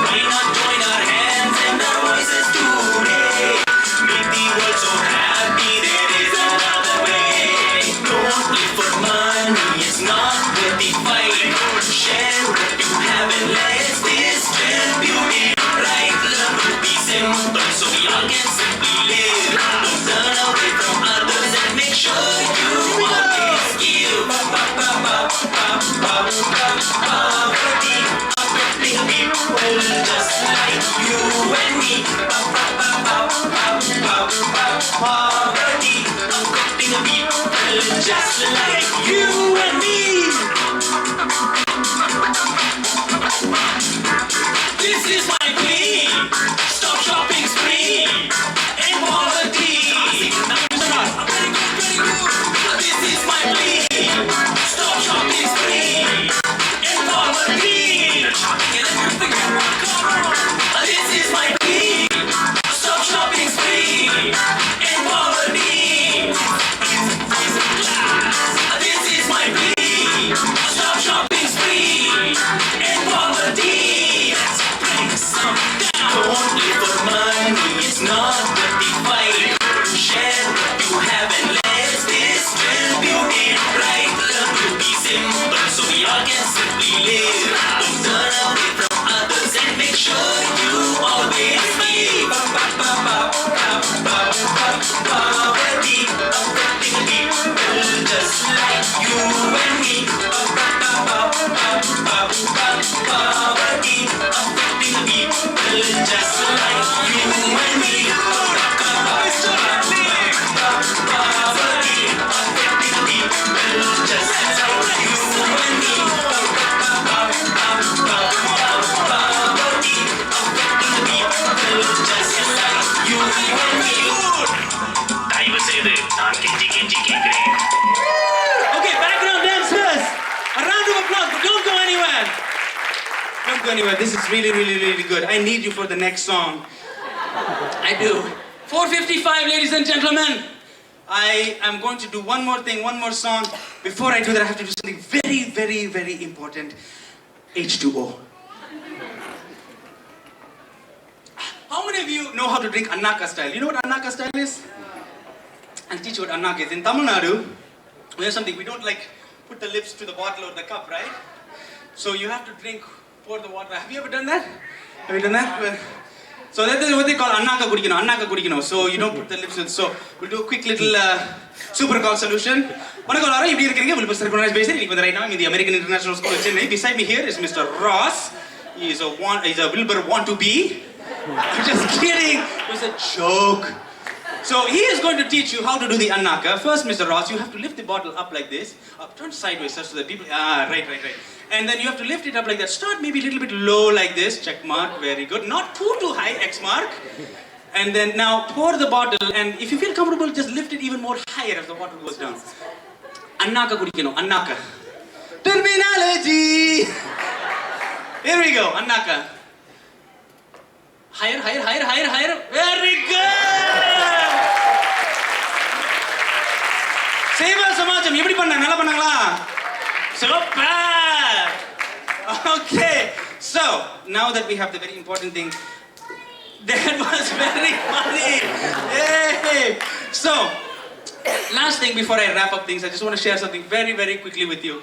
Why not join our hands and our voices today? Make the world so happy, there is another way. Don't live for money, it's not worth the fight. Share what you have and let's distribute it right. Learn to be simple so we all can simply live. Don't turn away from others and make sure you always give. Poverty, affecting people just like you and me. Poverty, affecting people just like you and me. This is my plea. Stop shopping spree and poverty. This is my plea. Stop shopping spree and poverty. This is my plea. Stop shopping spree and poverty. go anywhere. This is really, really, really good. I need you for the next song. I do. 4:55, ladies and gentlemen. I am going to do one more thing, one more song. Before I do that, I have to do something very, very, very important. H2O. How many of you know how to drink Annaka style? You know what Annaka style is? I'll teach you what Annaka is. In Tamil Nadu, we have something, we don't like put the lips to the bottle or the cup, right? So you have to drink, pour the water. Have you ever done that? Have you done that? Well, so that is what they call Annaka Kudikino, Annaka Kudikino. So you don't put the lips in. So we'll do a quick little super call solution. Wilbur Sargunaraj basically right now I'm in the American International School in Chennai. Beside me here is Mr. Ross. He's a Wilbur want to be. I'm just kidding. It was a joke. So he is going to teach you how to do the Annaka. First, Mr. Ross, you have to lift the bottle up like this. Turn sideways so that people... right. And then you have to lift it up like that. Start maybe a little bit low like this. Check mark. Very good. Not too high. X mark. And then now pour the bottle. And if you feel comfortable, just lift it even more higher as the water goes down. Annaka kudikino. Annaka. Terminology. Here we go. Annaka. Higher. Very good. Seva Samajam. Eppadi panna? Nalla pannangala? Super. Okay. So, now that we have the very important thing, that was very funny. Yay. So, last thing before I wrap up things, I just want to share something very, very quickly with you.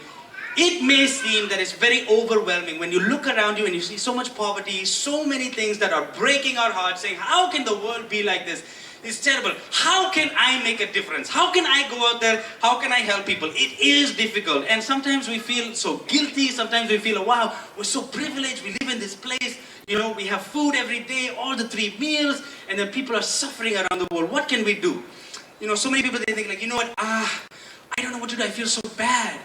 It may seem that it's very overwhelming when you look around you and you see so much poverty, so many things that are breaking our hearts, saying, how can the world be like this? It's terrible. How can I make a difference? How can I go out there? How can I help people? It is difficult. And sometimes we feel so guilty. Sometimes we feel, oh, wow, we're so privileged. We live in this place. You know, we have food every day, all the 3 meals, and then people are suffering around the world. What can we do? You know, so many people, they think like, you know what, I don't know what to do. I feel so bad.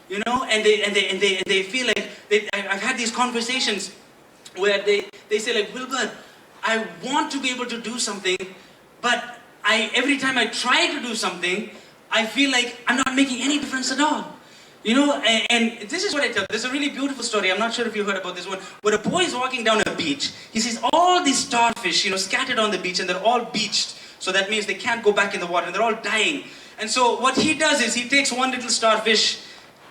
You know, and they feel like, I've had these conversations where they say like, Wilbur, I want to be able to do something, but every time I try to do something, I feel like I'm not making any difference at all. You know, and this is what I tell. There's a really beautiful story. I'm not sure if you heard about this one. Where a boy is walking down a beach. He sees all these starfish, you know, scattered on the beach, and they're all beached. So that means they can't go back in the water, and they're all dying. And so what he does is he takes one little starfish,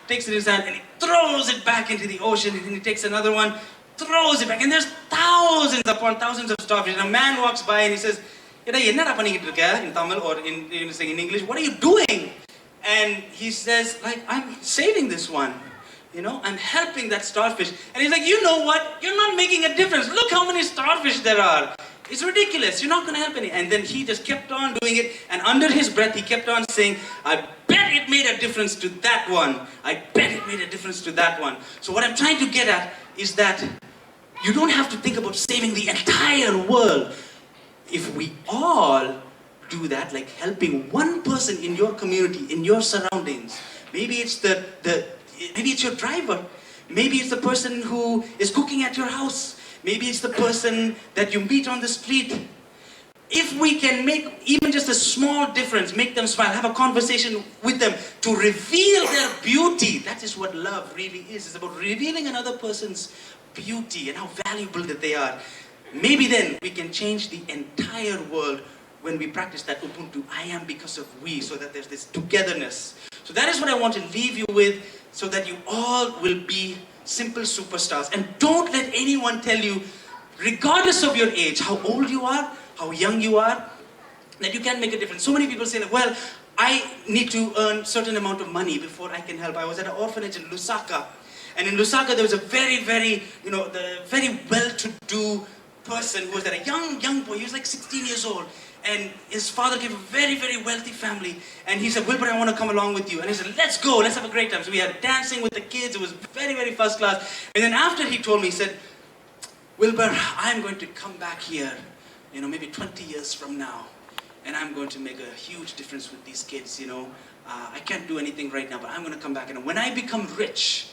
takes it in his hand, and he throws it back into the ocean. And then he takes another one, throws it back. And there's thousands upon thousands of starfish. And a man walks by and he says, in Tamil or in English, what are you doing? And he says, like, I'm saving this one. You know, I'm helping that starfish. And he's like, you know what? You're not making a difference. Look how many starfish there are. It's ridiculous. You're not going to help any. And then he just kept on doing it. And under his breath, he kept on saying, I bet it made a difference to that one. I bet it made a difference to that one. So what I'm trying to get at is that you don't have to think about saving the entire world. If we all do that, like helping one person in your community, in your surroundings, maybe it's maybe it's your driver, maybe it's the person who is cooking at your house, maybe it's the person that you meet on the street. If we can make even just a small difference, make them smile, have a conversation with them to reveal their beauty, that is what love really is. It's about revealing another person's beauty and how valuable that they are. Maybe then we can change the entire world when we practice that Ubuntu, I am because of we, so that there's this togetherness. So that is what I want to leave you with, so that you all will be simple superstars. And don't let anyone tell you, regardless of your age, how old you are, how young you are, that you can make a difference. So many people say, well, I need to earn certain amount of money before I can help. I was at an orphanage in Lusaka. And in Lusaka, there was a very, very, very well-to-do person who was there, a young boy. He was like 16 years old. And his father came from a very, very wealthy family. And he said, Wilbur, I want to come along with you. And he said, let's go, let's have a great time. So we had dancing with the kids. It was very, very first class. And then after he told me, he said, Wilbur, I'm going to come back here, maybe 20 years from now. And I'm going to make a huge difference with these kids, I can't do anything right now, but I'm going to come back. And when I become rich,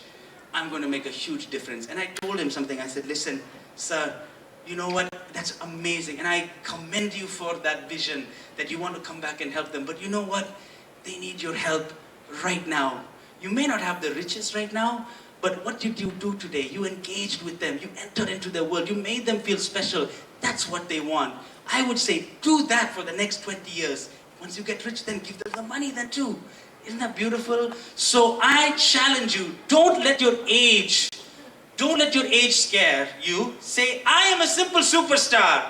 I'm going to make a huge difference. And I told him something. I said, listen, sir, you know what? That's amazing. And I commend you for that vision that you want to come back and help them. But you know what? They need your help right now. You may not have the riches right now, But what did you do today? You engaged with them. You entered into their world. You made them feel special. That's what they want. I would say do that for the next 20 years. Once you get rich, then give them the money then too. Isn't that beautiful? So I challenge you, don't let your age scare you. Say, I am a simple superstar.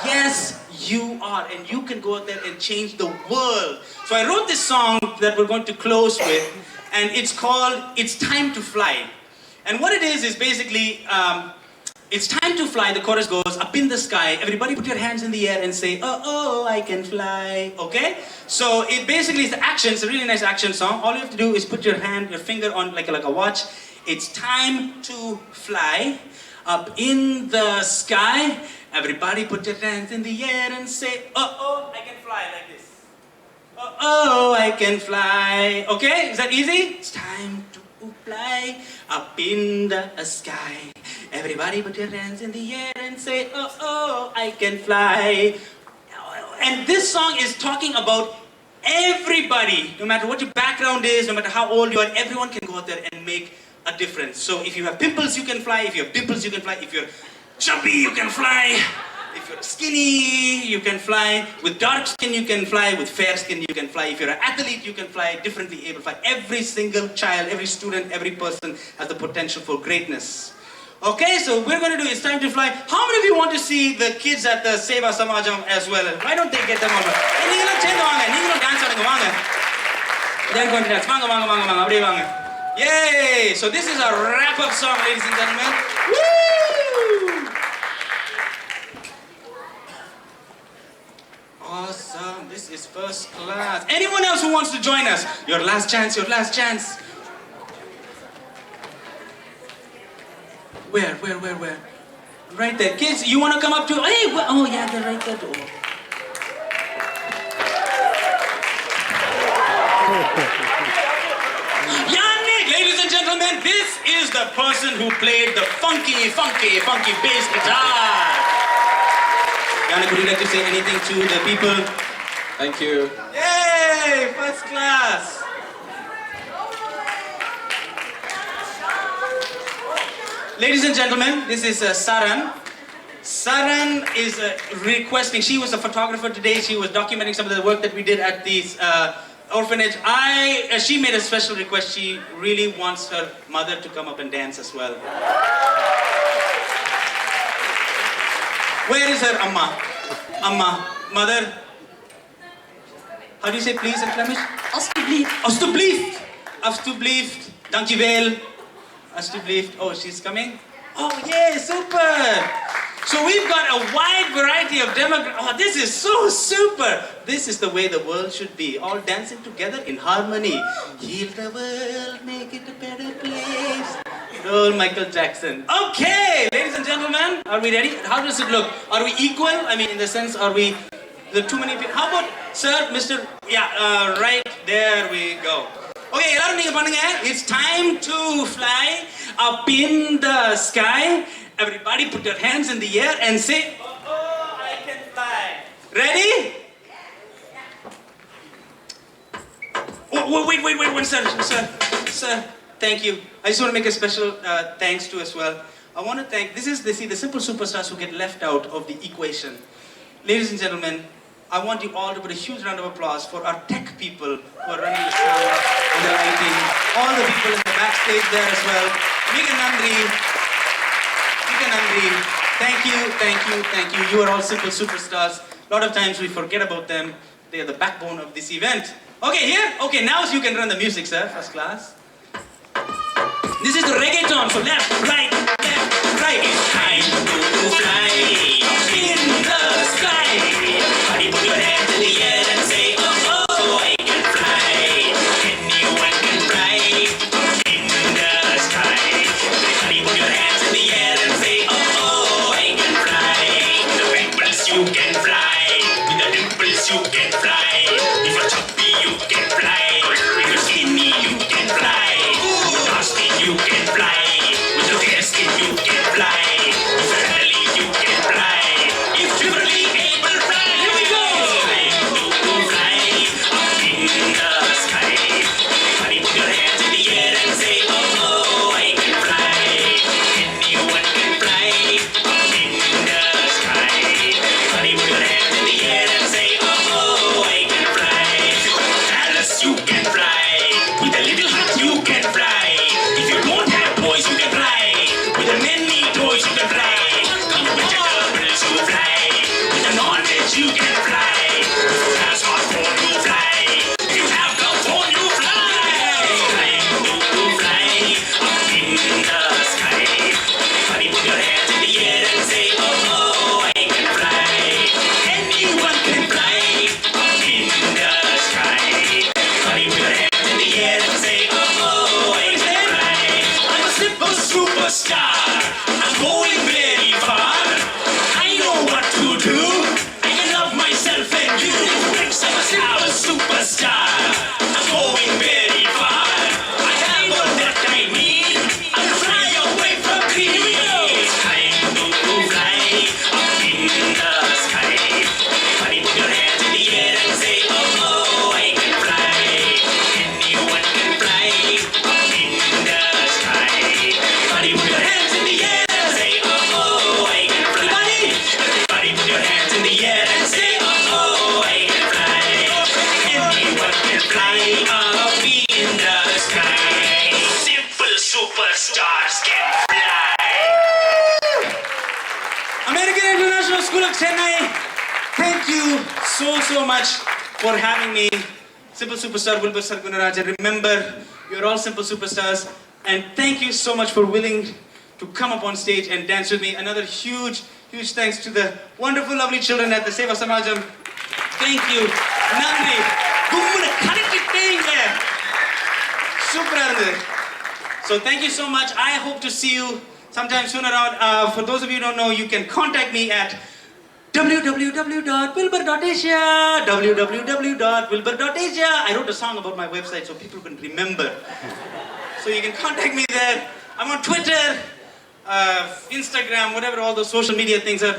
Yes, you are, and you can go out there and change the world. So I wrote this song that we're going to close with, and it's called It's Time to Fly. And what it is basically, it's time to fly. The chorus goes, up in the sky. Everybody put your hands in the air and say, oh, oh, I can fly. Okay? So it basically is the action. It's a really nice action song. All you have to do is put your finger on like a watch. It's time to fly. Up in the sky. Everybody put your hands in the air and say, oh, oh, I can fly like this. Oh, oh, I can fly. Okay? Is that easy? It's time to fly up in the sky. Everybody put your hands in the air and say, oh, oh, I can fly. And this song is talking about everybody, no matter what your background is, no matter how old you are, everyone can go out there and make a difference. So if you have pimples, you can fly. If you have dimples, you can fly. If you're chubby, you can fly. If you're skinny, you can fly. With dark skin, you can fly. With fair skin, you can fly. If you're an athlete, you can fly. Differently able to fly. Every single child, every student, every person has the potential for greatness. Okay, so we're going to do It's Time to Fly. How many of you want to see the kids at the Seva Samajam as well? Why don't they get them over? They're going to dance. Yay! So this is a wrap-up song, ladies and gentlemen. Woo! Awesome. This is first class. Anyone else who wants to join us? Your last chance, your last chance. Where? Right there. Kids, you want to come up to... Hey, oh yeah, they're right there. Yannick, ladies and gentlemen, this is the person who played the funky bass guitar. Yannick, would you like to say anything to the people? Thank you. Yay, first class. Ladies and gentlemen, this is Saran. Saran is requesting, she was a photographer today, she was documenting some of the work that we did at the orphanage. She made a special request, she really wants her mother to come up and dance as well. Where is her Amma? Amma, mother? How do you say please in Flemish? Alsjeblieft. Alsjeblieft. Alsjeblieft. Dankjewel. Alsjeblieft. Oh, she's coming? Oh, yeah, super. So we've got a wide variety of demographics. Oh, this is so super. This is the way the world should be. All dancing together in harmony. Heal the world, make it a better place. Roll Michael Jackson. Okay, ladies and gentlemen, are we ready? How does it look? Are we equal? I mean, in the sense, are we... There are too many people. How about, sir, Mr. Yeah, right there we go. Okay, எல்லாரும் நீங்க பண்ணுங்க. It's time to fly up in the sky. Everybody put your hands in the air and say, oh, oh, I can fly. Ready? Oh, wait, sir. Thank you. I just want to make a special thanks to as well. I want to thank, this is the simple superstars who get left out of the equation. Ladies and gentlemen, I want you all to put a huge round of applause for our tech people who are running the sound and the lighting. All the people in the backstage there as well. Mika Nandri. Thank you. You are all simple superstars. A lot of times we forget about them. They are the backbone of this event. Okay, here? Okay, now you can run the music, sir. First class. This is the reggaeton, so left, right. It's time to fly in the sky. Everybody put your hands in the air and say, oh, oh, I can fly. Anyone can fly in the sky. Everybody put your hands in the air and say, oh, oh, I can fly. With the pimples you can fly. With the dimples you can fly. If you're chubby you can fly. If you're skinny you can fly. With the dark skin you can fly. With the fair skin you can fly. If you're ugly you can fly. so much for having me. Simple Superstar Wilbur Sargunaraj. And remember, you're all simple superstars. And thank you so much for willing to come up on stage and dance with me. Another huge thanks to the wonderful, lovely children at the Seva Samajam. Thank you. Nandri. Gummuna kanikitteenga. Super irundhu. So thank you so much. I hope to see you sometime soon around. For those of you who don't know, you can contact me at www.wilbur.asia. www.wilbur.asia. I wrote a song about my website so people can remember. So you can contact me there. I'm on Twitter, Instagram, whatever all those social media things are.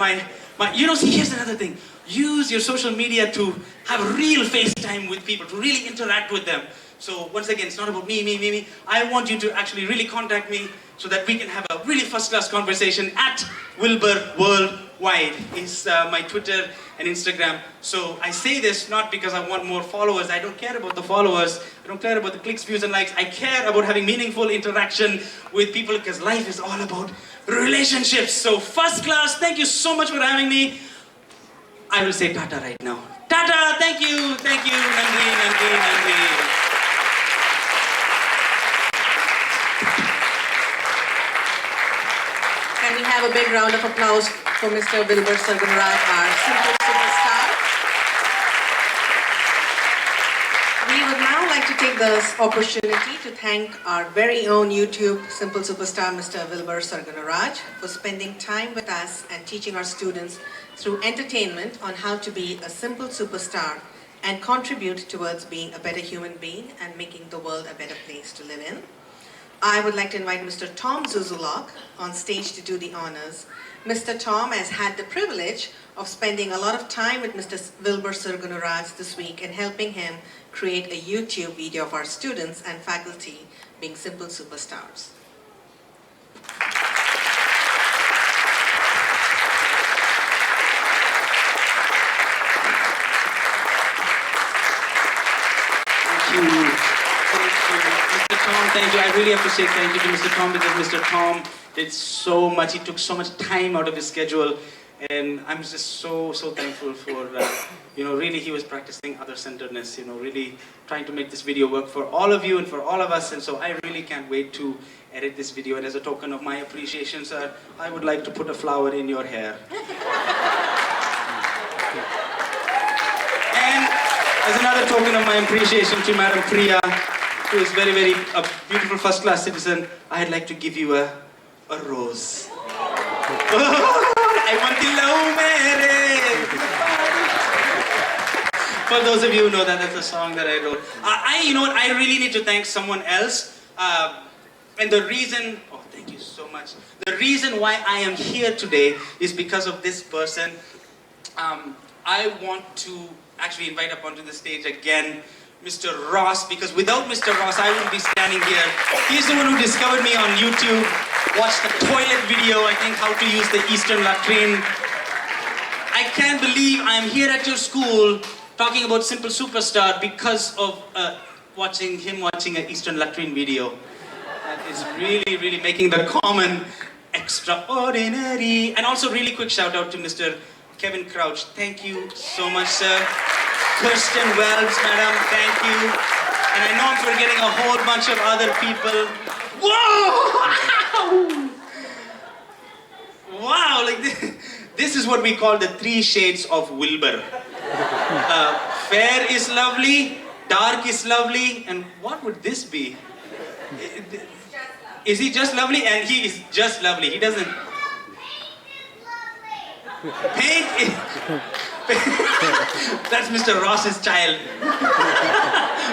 See, here's another thing. Use your social media to have real FaceTime with people, to really interact with them. So once again, it's not about me. I want you to actually really contact me so that we can have a really first-class conversation at Wilbur Worldwide is my Twitter and Instagram. So I say this not because I want more followers. I don't care about the followers. I don't care about the clicks, views, and likes. I care about having meaningful interaction with people because life is all about relationships. So first class, thank you so much for having me. I will say Tata right now. Tata, thank you, Nandri. Can we have a big round of applause for Mr. Wilbur Sargunaraj, our simple superstar? We would now like to take this opportunity to thank our very own YouTube simple superstar, Mr. Wilbur Sargunaraj, for spending time with us and teaching our students through entertainment on how to be a simple superstar and contribute towards being a better human being and making the world a better place to live in. I would like to invite Mr. Tom Zuzulok on stage to do the honors. Mr. Tom has had the privilege of spending a lot of time with Mr. Wilbur Sargunaraj this week and helping him create a YouTube video of our students and faculty being simple superstars. Thank you. I really have to say thank you to Mr. Tom because Mr. Tom did so much. He took so much time out of his schedule, and I'm just so thankful for really he was practicing other-centeredness. Really trying to make this video work for all of you and for all of us. And so I really can't wait to edit this video. And as a token of my appreciation, sir, I would like to put a flower in your hair. And as another token of my appreciation to Madam Priya, who is very a beautiful first-class citizen, I'd like to give you a rose. I want to love marriage. For those of you who know that's a song that I wrote. You know what? I really need to thank someone else. And the reason, thank you so much. The reason why I am here today is because of this person. I want to actually invite up onto the stage again Mr. Ross, because without Mr. Ross, I wouldn't be standing here. He's the one who discovered me on YouTube, watched the toilet video, I think how to use the Eastern latrine. I can't believe I'm here at your school talking about Simple Superstar because of watching an Eastern latrine video. That is really making the common extraordinary. And also really quick shout out to Mr. Kevin Crouch. Thank you so much, sir. Kirsten Wells, madam, thank you. And I know I'm forgetting a whole bunch of other people. Whoa! Wow, like this is what we call the 3 shades of Wilbur. Fair is lovely, dark is lovely, and what would this be? Is he just lovely? And he is just lovely. He doesn't... Paint is... That's Mr. Ross's child.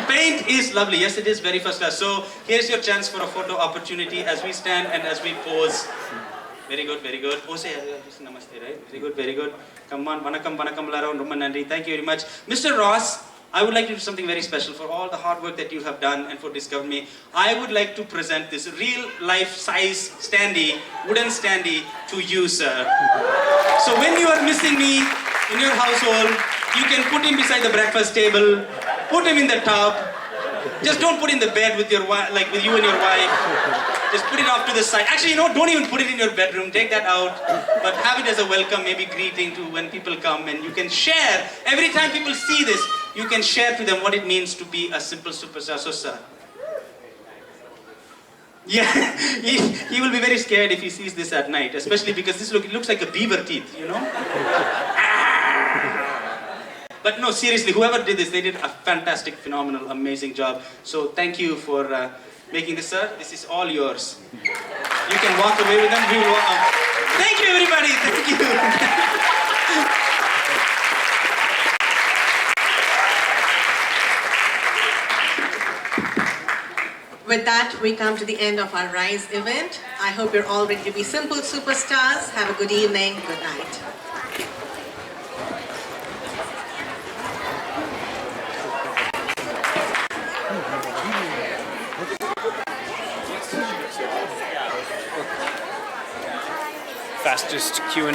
Paint is lovely. Yes, it is very first class. So here's your chance for a photo opportunity as we stand and as we pose. Very good. Oh, say namaste, right? Very good. Come on, vanakkam laram, romma nandri. Thank you very much. Mr. Ross, I would like to do something very special for all the hard work that you have done and for discovering me. I would like to present this real life size wooden standee to you, sir. So when you are missing me in your household, you can put him beside the breakfast table, put him in the tub, Just don't put in the bed with your wife, like with you and your wife. Just put it off to the side. Actually, don't even put it in your bedroom. Take that out. But have it as a welcome, maybe greeting to when people come. And you can share. Every time people see this, you can share to them what it means to be a simple superstar. So, sir. Yeah, he will be very scared if he sees this at night, especially because it looks like a beaver teeth, But no, seriously, whoever did this, they did a fantastic, phenomenal, amazing job. So thank you for making this, sir. This is all yours. You can walk away with them. We will walk. Thank you, everybody. Thank you. With that, we come to the end of our Rise event. I hope you're all ready to be simple superstars. Have a good evening. Good night. Fastest Q&A